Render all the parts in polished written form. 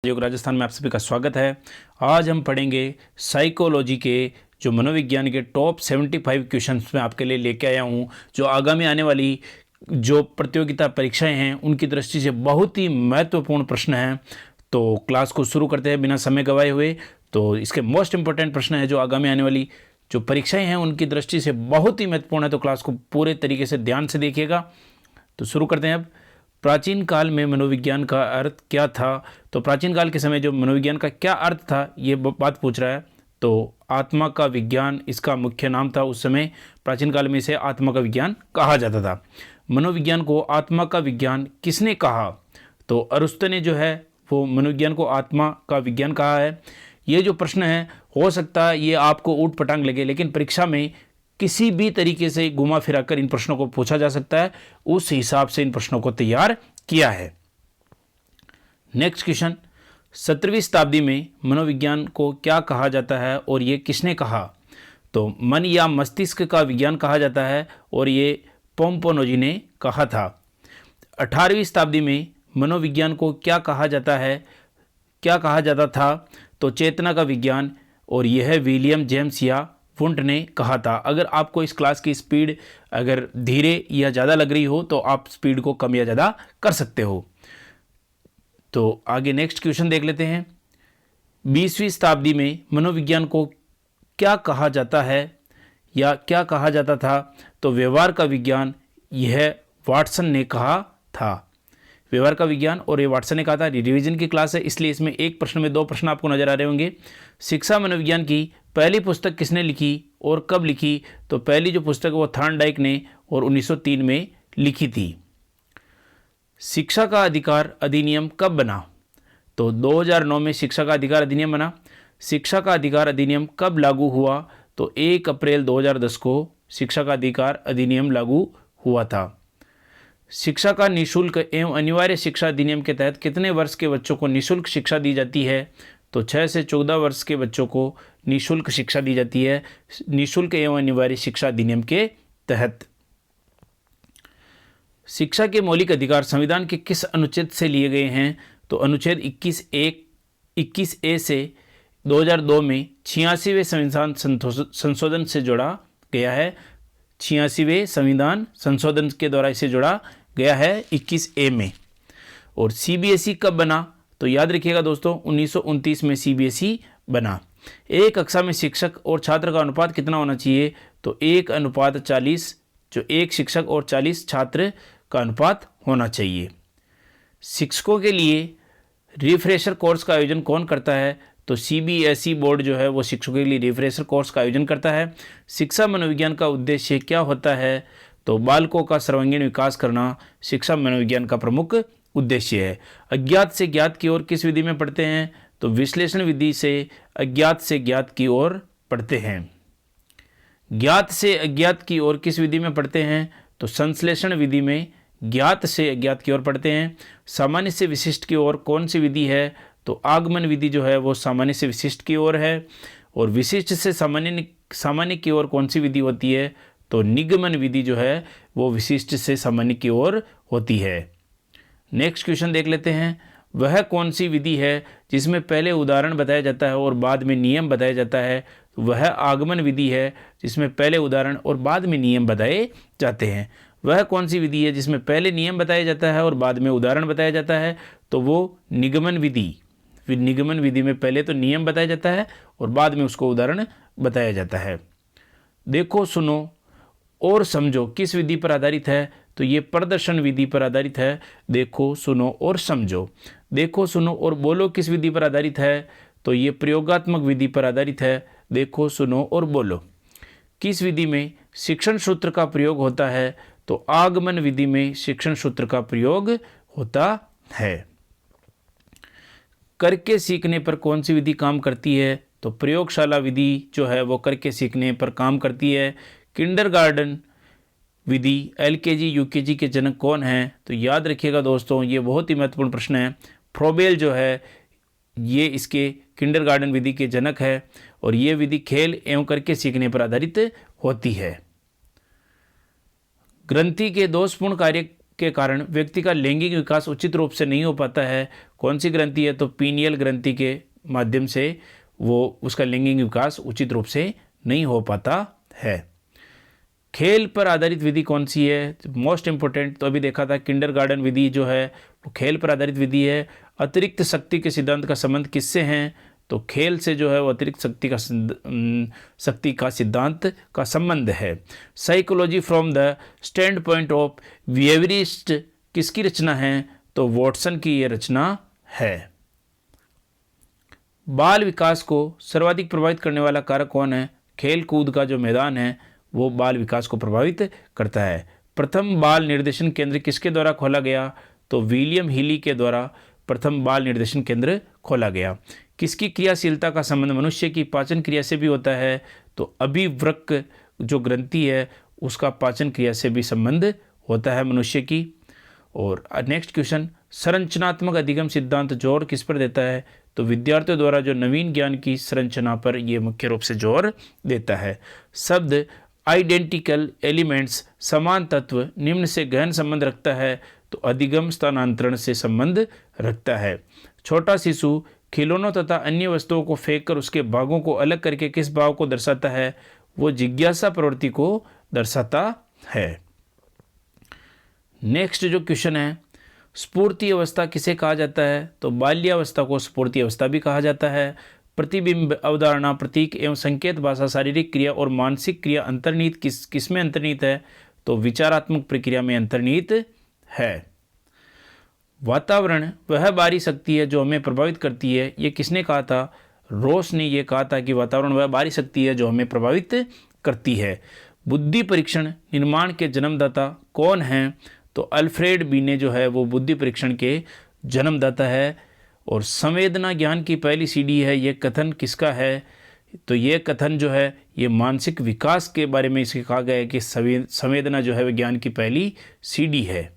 योग राजस्थान में आप सभी का स्वागत है। आज हम पढ़ेंगे साइकोलॉजी के जो मनोविज्ञान के टॉप 75 क्वेश्चंस में आपके लिए लेके आया हूँ, जो आगामी आने वाली जो प्रतियोगिता परीक्षाएं हैं उनकी दृष्टि से बहुत ही महत्वपूर्ण प्रश्न हैं। तो क्लास को शुरू करते हैं बिना समय गवाए हुए। तो इसके मोस्ट इंपॉर्टेंट प्रश्न है जो आगामी आने वाली जो परीक्षाएँ हैं उनकी दृष्टि से बहुत ही महत्वपूर्ण है, तो क्लास को पूरे तरीके से ध्यान से देखिएगा। तो शुरू करते हैं अब। प्राचीन काल में मनोविज्ञान का अर्थ क्या था? तो प्राचीन काल के समय जो मनोविज्ञान का क्या अर्थ था ये बात पूछ रहा है। तो आत्मा का विज्ञान इसका मुख्य नाम था। उस समय प्राचीन काल में इसे आत्मा का विज्ञान कहा जाता था। मनोविज्ञान को आत्मा का विज्ञान किसने कहा? तो अरुस्तु ने जो है वो मनोविज्ञान को आत्मा का विज्ञान कहा है। ये जो प्रश्न है हो सकता है ये आपको ऊट पटांग लगे, लेकिन परीक्षा में किसी भी तरीके से घुमा फिरा कर इन प्रश्नों को पूछा जा सकता है। उस हिसाब से इन प्रश्नों को तैयार किया है। नेक्स्ट क्वेश्चन, 17वीं शताब्दी में मनोविज्ञान को क्या कहा जाता है और ये किसने कहा? तो मन या मस्तिष्क का विज्ञान कहा जाता है और ये पोम्पोनोजी ने कहा था। 18वीं शताब्दी में मनोविज्ञान को क्या कहा जाता है, क्या कहा जाता था? तो चेतना का विज्ञान, और यह विलियम जेम्स या वुंट ने कहा था। अगर आपको इस क्लास की स्पीड अगर धीरे या ज़्यादा लग रही हो तो आप स्पीड को कम या ज़्यादा कर सकते हो। तो आगे नेक्स्ट क्वेश्चन देख लेते हैं। 20वीं शताब्दी में मनोविज्ञान को क्या कहा जाता है या क्या कहा जाता था? तो व्यवहार का विज्ञान, यह वाटसन ने कहा था। व्यवहार का विज्ञान और ये वाटसन ने कहा था। रिवीजन की क्लास है इसलिए इसमें एक प्रश्न में दो प्रश्न आपको नजर आ रहे होंगे। शिक्षा मनोविज्ञान की पहली पुस्तक किसने लिखी और कब लिखी? तो पहली जो पुस्तक वो थॉर्नडाइक ने और 1903 में लिखी थी। शिक्षा का अधिकार अधिनियम कब बना? तो 2009 में शिक्षा का अधिकार अधिनियम बना। शिक्षा का अधिकार अधिनियम कब लागू हुआ? तो 1 अप्रैल 2010 को शिक्षा का अधिकार अधिनियम लागू हुआ था। शिक्षा का निःशुल्क एवं अनिवार्य शिक्षा अधिनियम के तहत कितने वर्ष के बच्चों को निःशुल्क शिक्षा दी जाती है? तो 6 से 14 वर्ष के बच्चों को निःशुल्क शिक्षा दी जाती है निःशुल्क एवं अनिवार्य शिक्षा अधिनियम के तहत। शिक्षा के मौलिक अधिकार संविधान के किस अनुच्छेद से लिए गए हैं? तो अनुच्छेद 21A से 2002 में 86वें संविधान संशोधन से जोड़ा गया है। 86वें संविधान संशोधन के द्वारा इसे जोड़ा गया है 21A में। और CBSE कब बना? तो याद रखिएगा दोस्तों 1929 में CBSE बना। एक कक्षा में शिक्षक और छात्र का अनुपात कितना होना चाहिए? तो 1:40, जो एक शिक्षक और 40 छात्र का अनुपात होना चाहिए। शिक्षकों के लिए रिफ्रेशर कोर्स का आयोजन कौन करता है? तो CBSE बोर्ड जो है वो शिक्षकों के लिए रिफ्रेशर कोर्स का आयोजन करता है। शिक्षा मनोविज्ञान का उद्देश्य क्या होता है? तो बालकों का सर्वांगीण विकास करना शिक्षा मनोविज्ञान का प्रमुख उद्देश्य है। अज्ञात से ज्ञात की ओर किस विधि में पढ़ते हैं? तो विश्लेषण विधि से अज्ञात से ज्ञात की ओर पढ़ते हैं। ज्ञात से अज्ञात की ओर किस विधि में पढ़ते हैं? तो संश्लेषण विधि में ज्ञात से अज्ञात की ओर पढ़ते हैं। सामान्य से विशिष्ट की ओर कौन सी विधि है? तो आगमन विधि जो है वो सामान्य से विशिष्ट की ओर है। और विशिष्ट से सामान्य की ओर कौन सी विधि होती है? तो निगमन विधि जो है वो विशिष्ट से सामान्य की ओर होती है। नेक्स्ट क्वेश्चन देख लेते हैं। वह कौन सी विधि है जिसमें पहले उदाहरण बताया जाता है और बाद में नियम बताया जाता है? तो वह आगमन विधि है जिसमें पहले उदाहरण और बाद में नियम बताए जाते हैं। वह कौन सी विधि है जिसमें पहले नियम बताया जाता है और बाद में उदाहरण बताया जाता है? तो वो निगमन विधि। फिर निगमन विधि में पहले तो नियम बताया जाता है और बाद में उसको उदाहरण बताया जाता है। देखो सुनो और समझो किस विधि पर आधारित है? तो ये प्रदर्शन विधि पर आधारित है। देखो सुनो और समझो। देखो सुनो और बोलो किस विधि पर आधारित है? तो ये प्रयोगात्मक विधि पर आधारित है। देखो सुनो और बोलो। किस विधि में शिक्षण सूत्र का प्रयोग होता है? तो आगमन विधि में शिक्षण सूत्र का प्रयोग होता है। करके सीखने पर कौन सी विधि काम करती है? तो प्रयोगशाला विधि जो है वो करके सीखने पर काम करती है। किंडरगार्टन विधि LKG UKG के जनक कौन हैं? तो याद रखिएगा दोस्तों ये बहुत ही महत्वपूर्ण प्रश्न है। फ्रोबेल जो है ये इसके किंडरगार्टन विधि के जनक है और ये विधि खेल एवं करके सीखने पर आधारित होती है। ग्रंथि के दोषपूर्ण कार्य के कारण व्यक्ति का लैंगिक विकास उचित रूप से नहीं हो पाता है। कौन सी ग्रंथि है? तो पीनियल ग्रंथि के माध्यम से वो उसका लैंगिक विकास उचित रूप से नहीं हो पाता है। खेल पर आधारित विधि कौन सी है? मोस्ट इंपॉर्टेंट तो अभी देखा था, किंडरगार्टन विधि जो है वो खेल पर आधारित विधि है। अतिरिक्त शक्ति के सिद्धांत का संबंध किससे है? तो खेल से जो है वो अतिरिक्त शक्ति का सिद्धांत का संबंध है। Psychology from the stand point of behaviourist किसकी रचना है? तो वॉटसन की ये रचना है। बाल विकास को सर्वाधिक प्रभावित करने वाला कारक कौन है? खेल कूद का जो मैदान है वो बाल विकास को प्रभावित करता है। प्रथम बाल निर्देशन केंद्र किसके द्वारा खोला गया? तो विलियम हीली के द्वारा प्रथम बाल निर्देशन केंद्र खोला गया। किसकी क्रियाशीलता का संबंध मनुष्य की पाचन क्रिया से भी होता है? तो अभिवृक्क जो ग्रंथि है उसका पाचन क्रिया से भी संबंध होता है मनुष्य की। और नेक्स्ट क्वेश्चन, संरचनात्मक अधिगम सिद्धांत जोर किस पर देता है? तो विद्यार्थियों द्वारा जो नवीन ज्ञान की संरचना पर यह मुख्य रूप से जोर देता है। शब्द आइडेंटिकल एलिमेंट्स समान तत्व निम्न से गहन संबंध रखता है? तो अधिगम स्थानांतरण से संबंध रखता है। छोटा शिशु खिलौनों तथा अन्य वस्तुओं को फेंककर उसके भागों को अलग करके किस भाव को दर्शाता है? वो जिज्ञासा प्रवृत्ति को दर्शाता है। नेक्स्ट जो क्वेश्चन है, स्फूर्ति अवस्था किसे कहा जाता है? तो बाल्यावस्था को स्फूर्ति अवस्था भी कहा जाता है। प्रतिबिंब, अवधारणा, प्रतीक एवं संकेत भाषा, शारीरिक क्रिया और मानसिक क्रिया अंतर्निहित किस में अंतर्निहित है? तो विचारात्मक प्रक्रिया में अंतर्निहित है। वातावरण वह बाहरी शक्ति है जो हमें प्रभावित करती है, ये किसने कहा था? रोस ने ये कहा था कि वातावरण वह बाहरी शक्ति है जो हमें प्रभावित करती है। बुद्धि परीक्षण निर्माण के जन्मदाता कौन हैं? तो अल्फ्रेड बीने जो है वो बुद्धि परीक्षण के जन्मदाता है। और संवेदना ज्ञान की पहली सीढ़ी है, ये कथन किसका है? तो ये कथन जो है ये मानसिक विकास के बारे में इसे कहा गया है कि संवेदना जो है वह ज्ञान की पहली सीढ़ी है।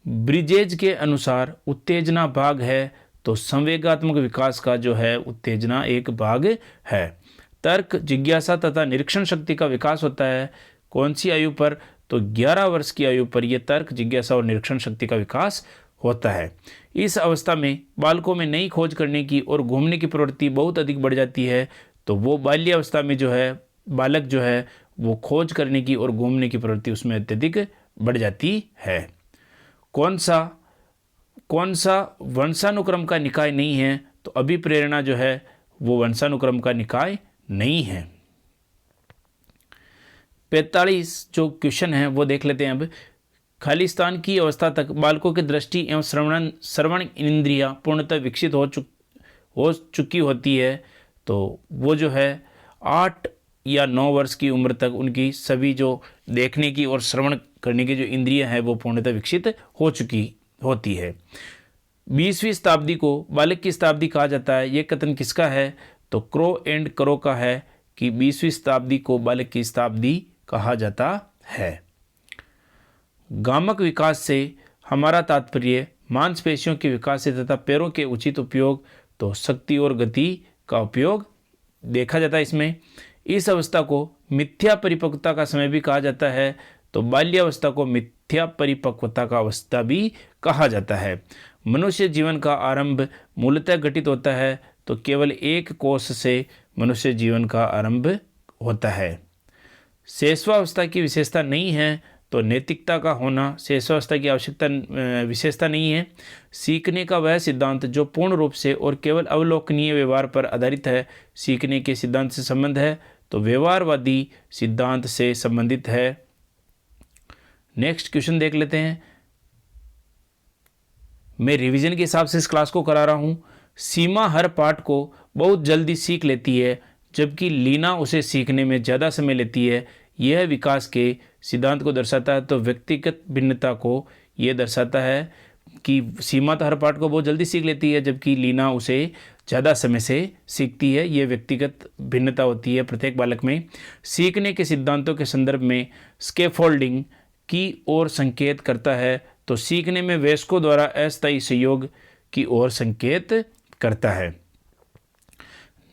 ब्रिजेज के अनुसार उत्तेजना भाग है, तो संवेगात्मक विकास का जो है उत्तेजना एक भाग है। तर्क, जिज्ञासा तथा निरीक्षण शक्ति का विकास होता है कौन सी आयु पर? तो 11 वर्ष की आयु पर यह तर्क, जिज्ञासा और निरीक्षण शक्ति का विकास होता है। इस अवस्था में बालकों में नई खोज करने की और घूमने की प्रवृत्ति बहुत अधिक बढ़ जाती है। तो वो बाल्यावस्था में जो है बालक जो है वो खोज करने की और घूमने की प्रवृत्ति उसमें अत्यधिक बढ़ जाती है। कौन सा वंशानुक्रम का निकाय नहीं है? तो अभिप्रेरणा जो है वो वंशानुक्रम का निकाय नहीं है। 45 जो क्वेश्चन है वो देख लेते हैं अब। खालिस्तान की अवस्था तक बालकों की दृष्टि एवं श्रवण इंद्रियां पूर्णतः विकसित हो चुकी होती है। तो वो जो है 8 या 9 वर्ष की उम्र तक उनकी सभी जो देखने की और श्रवण करने की जो इंद्रियां हैं वो पूर्णतः विकसित हो चुकी होती है। 20वीं शताब्दी को बालक की शताब्दी कहा जाता है, ये कथन किसका है? तो क्रो एंड करो का है कि 20वीं शताब्दी को बालक की शताब्दी कहा जाता है। गामक विकास से हमारा तात्पर्य मांसपेशियों के विकास से तथा पैरों के उचित उपयोग, तो शक्ति और गति का उपयोग देखा जाता है इसमें। इस अवस्था को मिथ्या परिपक्वता का समय भी कहा जाता है। तो बाल्यावस्था को मिथ्या परिपक्वता का अवस्था भी कहा जाता है। मनुष्य जीवन का आरंभ मूलतः घटित होता है, तो केवल एक कोष से मनुष्य जीवन का आरंभ होता है। शैशवावस्था की विशेषता नहीं है, तो नैतिकता का होना शैशवावस्था की आवश्यकता विशेषता नहीं है। सीखने का वह सिद्धांत जो पूर्ण रूप से और केवल अवलोकनीय व्यवहार पर आधारित है, सीखने के सिद्धांत से संबंध है, तो व्यवहारवादी सिद्धांत से संबंधित है। नेक्स्ट क्वेश्चन देख लेते हैं। मैं रिवीजन के हिसाब से इस क्लास को करा रहा हूँ। सीमा हर पाठ को बहुत जल्दी सीख लेती है, जबकि लीना उसे सीखने में ज़्यादा समय लेती है। यह विकास के सिद्धांत को दर्शाता है। तो व्यक्तिगत भिन्नता को यह दर्शाता है कि सीमा तो हर पाठ को बहुत जल्दी सीख लेती है, जबकि लीना उसे ज़्यादा समय से सीखती है। ये व्यक्तिगत भिन्नता होती है प्रत्येक बालक में। सीखने के सिद्धांतों के संदर्भ में स्कैफोल्डिंग की ओर संकेत करता है, तो सीखने में वयस्कों द्वारा अस्थायी सहयोग की ओर संकेत करता है।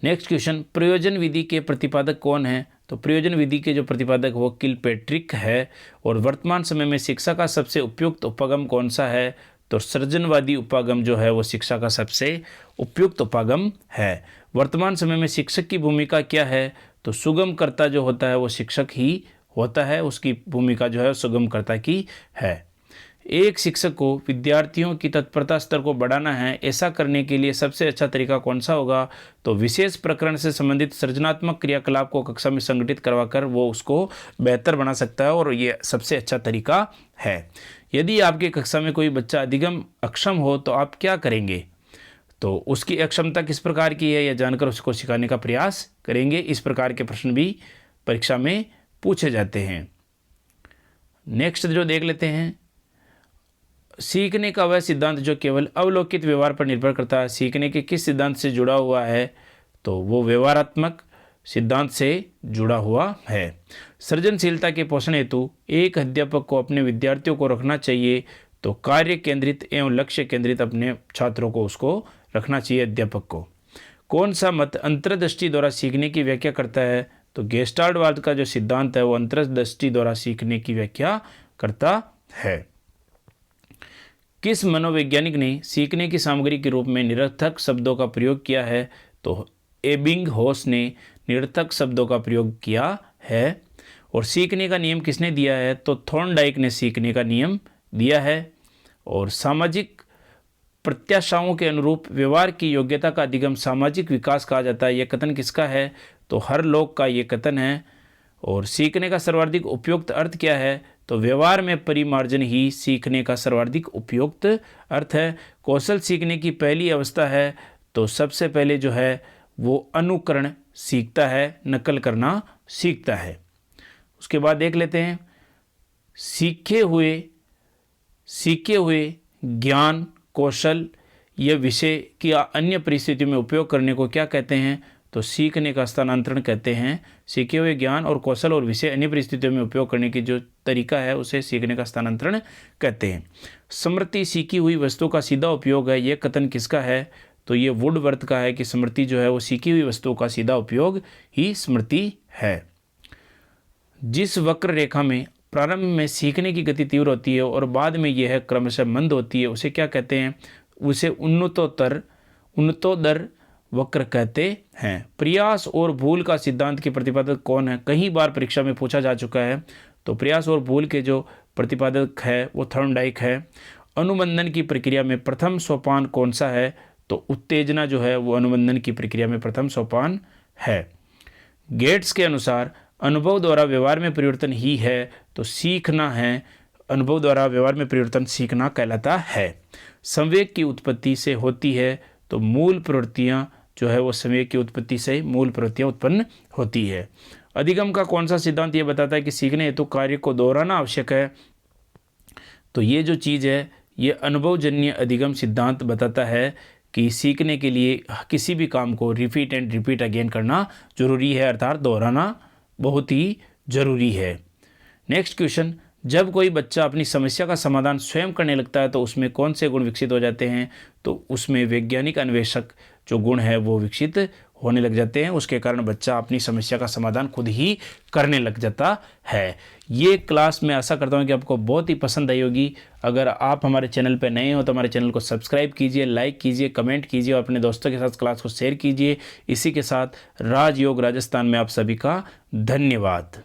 नेक्स्ट क्वेश्चन, प्रयोजन विधि के प्रतिपादक कौन है? तो प्रयोजन विधि के जो प्रतिपादक वो किलपेट्रिक है। और वर्तमान समय में शिक्षा का सबसे उपयुक्त उपागम कौन सा है? तो सृजनवादी उपागम जो है वो शिक्षा का सबसे उपयुक्त उपागम है। वर्तमान समय में शिक्षक की भूमिका क्या है? तो सुगमकर्ता जो होता है वो शिक्षक ही होता है, उसकी भूमिका जो है सुगमकर्ता की है। एक शिक्षक को विद्यार्थियों की तत्परता स्तर को बढ़ाना है, ऐसा करने के लिए सबसे अच्छा तरीका कौन सा होगा? तो विशेष प्रकरण से संबंधित सृजनात्मक क्रियाकलाप को कक्षा में संगठित करवाकर वो उसको बेहतर बना सकता है और ये सबसे अच्छा तरीका है। यदि आपकी कक्षा में कोई बच्चा अधिगम अक्षम हो तो आप क्या करेंगे? तो उसकी अक्षमता किस प्रकार की है यह जानकर उसको सिखाने का प्रयास करेंगे। इस प्रकार के प्रश्न भी परीक्षा में पूछे जाते हैं। नेक्स्ट जो देख लेते हैं, सीखने का वह सिद्धांत जो केवल अवलोकित व्यवहार पर निर्भर करता है, सीखने के किस सिद्धांत से जुड़ा हुआ है? तो वो व्यवहारात्मक सिद्धांत से जुड़ा हुआ है। सृजनशीलता के पोषण हेतु एक अध्यापक को अपने विद्यार्थियों को रखना चाहिए, तो कार्य केंद्रित एवं लक्ष्य केंद्रित अपने छात्रों को उसको रखना चाहिए अध्यापक को। कौन सा मत अंतर्दृष्टि द्वारा सीखने की व्याख्या करता है? तो गेस्टाल्टवाद का जो सिद्धांत है वो अंतर्दृष्टि द्वारा सीखने की व्याख्या करता है। किस मनोवैज्ञानिक ने सीखने की सामग्री के रूप में निरर्थक शब्दों का प्रयोग किया है? तो एबिंगहॉस ने निरर्थक शब्दों का प्रयोग किया है। और सीखने का नियम किसने दिया है? तो थॉर्नडाइक ने सीखने का नियम दिया है। और सामाजिक प्रत्याशाओं के अनुरूप व्यवहार की योग्यता का अधिगम सामाजिक विकास कहा जाता है, यह कथन किसका है? तो हरलॉक का ये कथन है। और सीखने का सर्वाधिक उपयुक्त अर्थ क्या है? तो व्यवहार में परिमार्जन ही सीखने का सर्वाधिक उपयुक्त अर्थ है। कौशल सीखने की पहली अवस्था है, तो सबसे पहले जो है वो अनुकरण सीखता है, नकल करना सीखता है। उसके बाद देख लेते हैं, सीखे हुए ज्ञान कौशल यह विषय की अन्य परिस्थितियों में उपयोग करने को क्या कहते हैं? तो सीखने का स्थानांतरण कहते हैं। सीखे हुए ज्ञान और कौशल और विषय अन्य परिस्थितियों में उपयोग करने की जो तरीका है उसे सीखने का स्थानांतरण कहते हैं। स्मृति सीखी हुई वस्तु का सीधा उपयोग है, यह कथन किसका है? तो ये वुडवर्थ का है कि स्मृति जो है वो सीखी हुई वस्तुओं का सीधा उपयोग ही स्मृति है। जिस वक्र रेखा में प्रारंभ में सीखने की गति तीव्र होती है और बाद में यह क्रमशः मंद होती है, उसे क्या कहते हैं? उसे उन्नतोदर वक्र कहते हैं। प्रयास और भूल का सिद्धांत के प्रतिपादक कौन है? कई बार परीक्षा में पूछा जा चुका है। तो प्रयास और भूल के जो प्रतिपादक है वो थॉर्नडाइक है। अनुबंधन की प्रक्रिया में प्रथम सोपान कौन सा है? तो उत्तेजना जो है वो अनुबंधन की प्रक्रिया में प्रथम सोपान है। गेट्स के अनुसार अनुभव द्वारा व्यवहार में परिवर्तन ही है, तो सीखना है। अनुभव द्वारा व्यवहार में परिवर्तन सीखना कहलाता है। संवेग की उत्पत्ति से होती है, तो मूल प्रवृत्तियाँ जो है वो संवेग की उत्पत्ति से मूल प्रवृत्तियाँ उत्पन्न होती है। अधिगम का कौन सा सिद्धांत ये बताता है कि सीखने हेतु कार्य को दोहराना आवश्यक है? तो ये जो चीज़ है ये अनुभवजन्य अधिगम सिद्धांत बताता है कि सीखने के लिए किसी भी काम को रिपीट एंड रिपीट अगेन करना जरूरी है, अर्थात दोहराना बहुत ही जरूरी है। नेक्स्ट क्वेश्चन, जब कोई बच्चा अपनी समस्या का समाधान स्वयं करने लगता है तो उसमें कौन से गुण विकसित हो जाते हैं? तो उसमें वैज्ञानिक अन्वेषक जो गुण है वो विकसित होने लग जाते हैं। उसके कारण बच्चा अपनी समस्या का समाधान खुद ही करने लग जाता है। ये क्लास मैं आशा करता हूँ कि आपको बहुत ही पसंद आई होगी। अगर आप हमारे चैनल पर नए हो तो हमारे चैनल को सब्सक्राइब कीजिए, लाइक कीजिए, कमेंट कीजिए और अपने दोस्तों के साथ क्लास को शेयर कीजिए। इसी के साथ राजयोग राजस्थान में आप सभी का धन्यवाद।